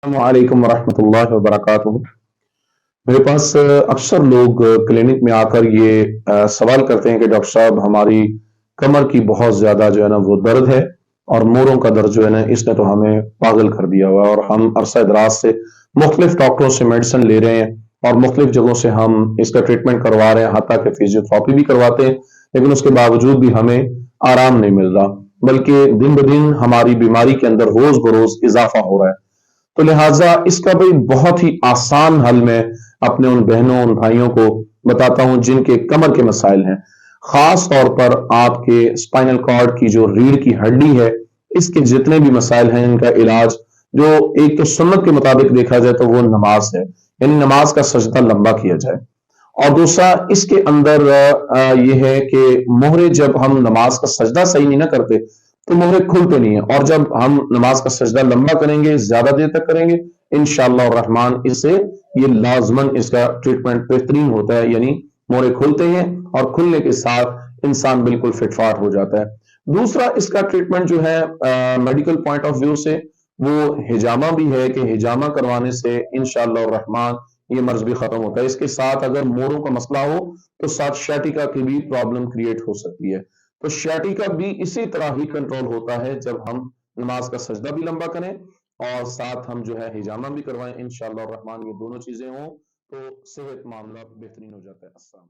السلام علیکم ورحمۃ اللہ وبرکاتہ۔ میرے پاس اکثر لوگ کلینک میں آ کر یہ سوال کرتے ہیں کہ ڈاکٹر صاحب ہماری کمر کی بہت زیادہ جو ہے نا وہ درد ہے، اور موڑوں کا درد جو ہے نا اس نے تو ہمیں پاگل کر دیا ہوا ہے، اور ہم عرصہ دراز سے مختلف ڈاکٹروں سے میڈیسن لے رہے ہیں اور مختلف جگہوں سے ہم اس کا ٹریٹمنٹ کروا رہے ہیں، حتیٰ کہ فزیوتھراپی بھی کرواتے ہیں، لیکن اس کے باوجود بھی ہمیں آرام نہیں مل رہا، بلکہ دن بدن ہماری بیماری کے اندر روز بروز اضافہ ہو رہا ہے۔ تو لہٰذا اس کا بھی بہت ہی آسان حل میں اپنے ان بہنوں ان بھائیوں کو بتاتا ہوں جن کے کمر کے مسائل ہیں، خاص طور پر آپ کے اسپائنل کارڈ کی جو ریڑھ کی ہڈی ہے، اس کے جتنے بھی مسائل ہیں ان کا علاج جو ایک تو سنت کے مطابق دیکھا جائے تو وہ نماز ہے، یعنی نماز کا سجدہ لمبا کیا جائے، اور دوسرا اس کے اندر یہ ہے کہ مہرے جب ہم نماز کا سجدہ صحیح نہیں نہ کرتے تو مہرے کھلتے نہیں ہیں، اور جب ہم نماز کا سجدہ لمبا کریں گے، زیادہ دیر تک کریں گے، انشاءاللہ الرحمن اس سے یہ لازماً اس کا ٹریٹمنٹ بہترین ہوتا ہے، یعنی مہرے کھلتے ہیں اور کھلنے کے ساتھ انسان بالکل فٹ فاٹ ہو جاتا ہے۔ دوسرا اس کا ٹریٹمنٹ جو ہے میڈیکل پوائنٹ آف ویو سے وہ ہجامہ بھی ہے کہ ہجامہ کروانے سے انشاءاللہ الرحمن یہ مرض بھی ختم ہوتا ہے۔ اس کے ساتھ اگر موڑوں کا مسئلہ ہو تو ساتھ شیٹیکا کی بھی پرابلم کریٹ ہو سکتی ہے، تو شیٹیکا بھی اسی طرح ہی کنٹرول ہوتا ہے جب ہم نماز کا سجدہ بھی لمبا کریں اور ساتھ ہم جو ہے ہجامہ بھی کروائیں، انشاءاللہ الرحمن یہ دونوں چیزیں ہوں تو صحت معاملہ بہترین ہو جاتا ہے۔ السلام